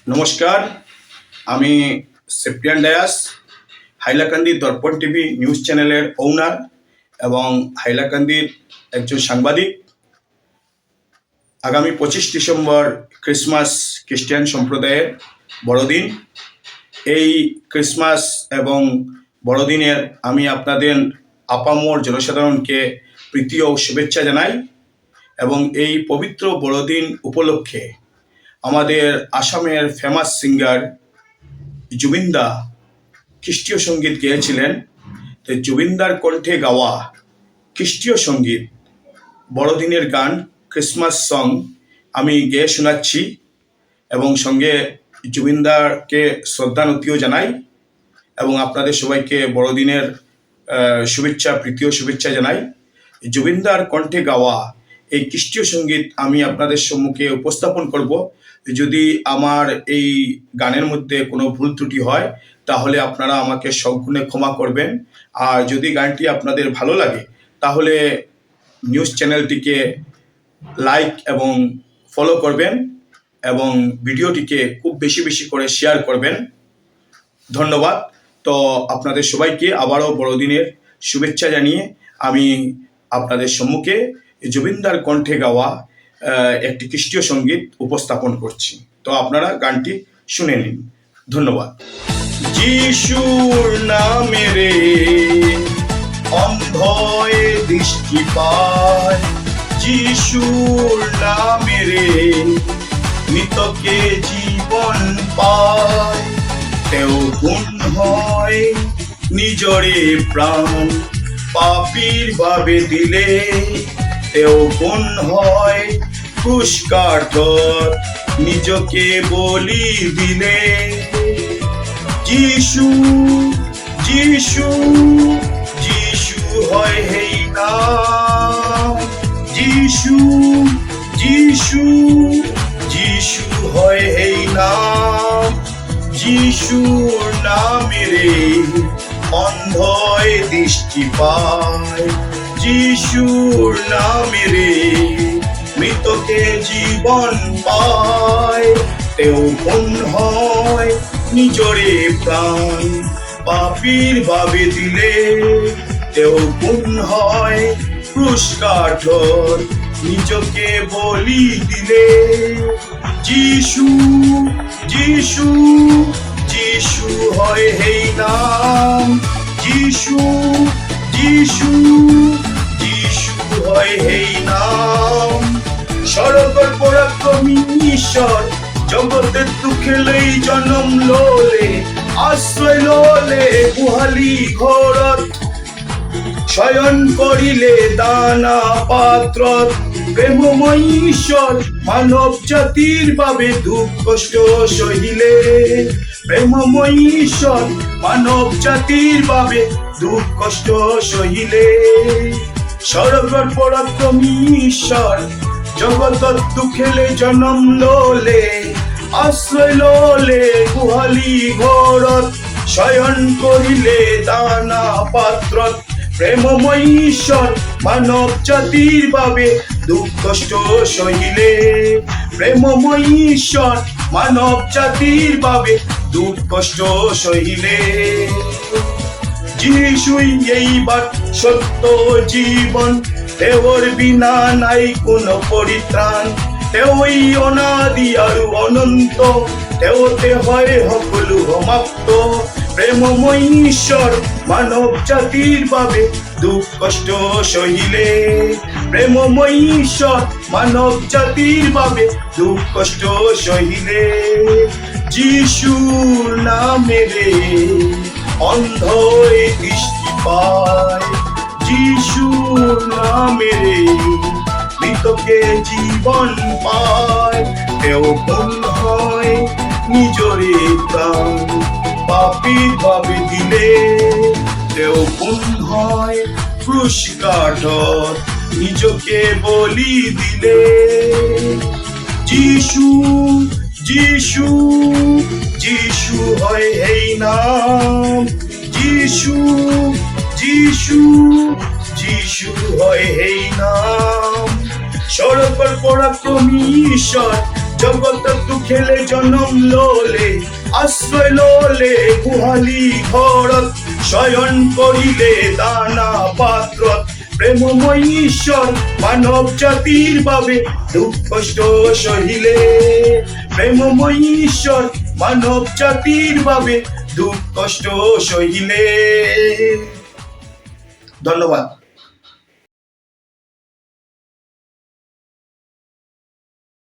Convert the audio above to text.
নমস্কার, আমি সেপ্টিয়ান ডায়াস, হাইলাকান্দি দর্পণ TV news চ্যানেলের ওনার এবং হাইলাকান্দির একজন সাংবাদিক। আগামী 25 ডিসেম্বর ক্রিসমাস খ্রিস্টান সম্প্রদায়ের বড়দিন। এই ক্রিসমাস এবং বড়দিনের আমি আপনাদের আপামর জনসাধারণকে প্রীতি ও শুভেচ্ছা জানাই এবং এই পবিত্র বড়দিন উপলক্ষে আমাদের আসামের ফেমাস সিঙ্গার জুবিনদা খ্রিস্টীয় সঙ্গীত গেয়েছিলেন। তো জুবিনদার কণ্ঠে গাওয়া খ্রিস্টীয় সঙ্গীত বড়দিনের গান ক্রিসমাস সং আমি গেয়ে শোনাচ্ছি এবং সঙ্গে জুবিনদারকে শ্রদ্ধানতিও জানাই এবং আপনাদের সবাইকে বড়দিনের শুভেচ্ছা, প্রীতি ও শুভেচ্ছা জানাই। জুবিনদার কণ্ঠে গাওয়া এই খ্রিস্টীয় সঙ্গীত আমি আপনাদের সম্মুখে উপস্থাপন করব। যদি আমার এই গানের মধ্যে কোনো ভুল ত্রুটি হয় তাহলে আপনারা আমাকে সগুণে ক্ষমা করবেন। আর যদি গানটি আপনাদের ভালো লাগে তাহলে নিউজ চ্যানেলটিকে লাইক এবং ফলো করবেন এবং ভিডিওটিকে খুব বেশি বেশি করে শেয়ার করবেন। ধন্যবাদ। তো আপনাদের সবাইকে আবারও বড়দিনের শুভেচ্ছা জানিয়ে আমি আপনাদের সম্মুখে জুবিনদার কণ্ঠে গাওয়া একটি খ্রিস্টীয় সঙ্গীত উপস্থাপন করছি। তো আপনারা গানটি শুনে নিন। ধন্যবাদ। যিশুর নামে রে অন্ধয়ে দৃষ্টি পায়, যিশুর নামে রে মৃতকে জীবন পায়, তেও গুণ হয় নিজরে প্রাণ পাপীর ভাবে দিলে, তেও গুণ হয় পুষ্কাঠর নিজকে বলি দিলে। যিশু যিশু যিশু হয় হেই নাম, যিশু যিশু যিশু হয় হেই নাম, যিশুর নামে রে অন্ধয় দৃষ্টি পায়, যিশুর নামে রে মৃতকে জীবন পায়, তেও গুণ হয় নিজরে প্রাণ পাপীর ভাবে দিলে, তেও গুণ হয় ক্রুশকাঠর নিজকে বলি দিলে। যিশু যিশু যিশু হয় হেই নাম, যিশু যিশু যিশু হয় হেই নাম। সরগর পরাক্রমী ঈশ্বর জগতের দুঃখে লই জনম লোলে, আশ্রয় লোলে গুহালি ঘরত শয়ন করিলে দানা পাত্রত। প্রেমময় ঈশ্বর মানব জাতির ভাবে দুঃখ কষ্ট সহিলে, প্রেমময় ঈশ্বর মানব জাতির ভাবে দুঃখ কষ্ট সহিলে। সরগর পরাক্রমী ঈশ্বর জগতত দুঃখেলে জনম লোলে, আশ্রয় লোলে গুহালি ঘরত শয়ন করিলে দানা পাত্রত। প্রেমময় ঈশ্বর মানব জাতির ভাবে দুঃখ কষ্ট সহিলে, প্রেমময় ঈশ্বর মানব জাতির ভাবে দুঃখ কষ্ট সহিলে। যিশুই এই বাট সত্য জীবন, তেওর বিনা নাই কোনো পরিত্রাণ, তেওই অনাদি আর অনন্ত, তেওতে হয় সকলো সমাপ্ত। প্রেমময় ঈশ্বর মানব জাতির ভাবে দুঃখ কষ্ট সহিলে, প্রেমময় ঈশ্বর মানব জাতির ভাবে দুঃখ কষ্ট সহিলে। যিশুর নামে রে অন্ধয়ে দৃষ্টি পায়, যিশুর নামে রে মৃতকে জীবন পায়, তেও গুণ হয় নিজরে প্রাণ পাপীর ভাবে দিলে, তেও গুণ হয় ক্রুশকাঠর নিজকে বলি দিলে। যিশু যিশু যিশু হয় হেই নাম, যিশু যিশু যিশু হয় হেই নাম। সরগর পরাক্রমী ঈশ্বর জগত দুখেলে জনম লোলে আশ্রয় লোলে গুহালি ঘরত শয়ন করিলে দানা পাত্রত প্রেমময় ঈশ্বর মানব জাতির বাবে দুঃখ কষ্ট সহিলে প্রেমময় ঈশ্বর মানব জাতির বাবে দুঃখ কষ্ট সহিলে। ধন্যবাদ।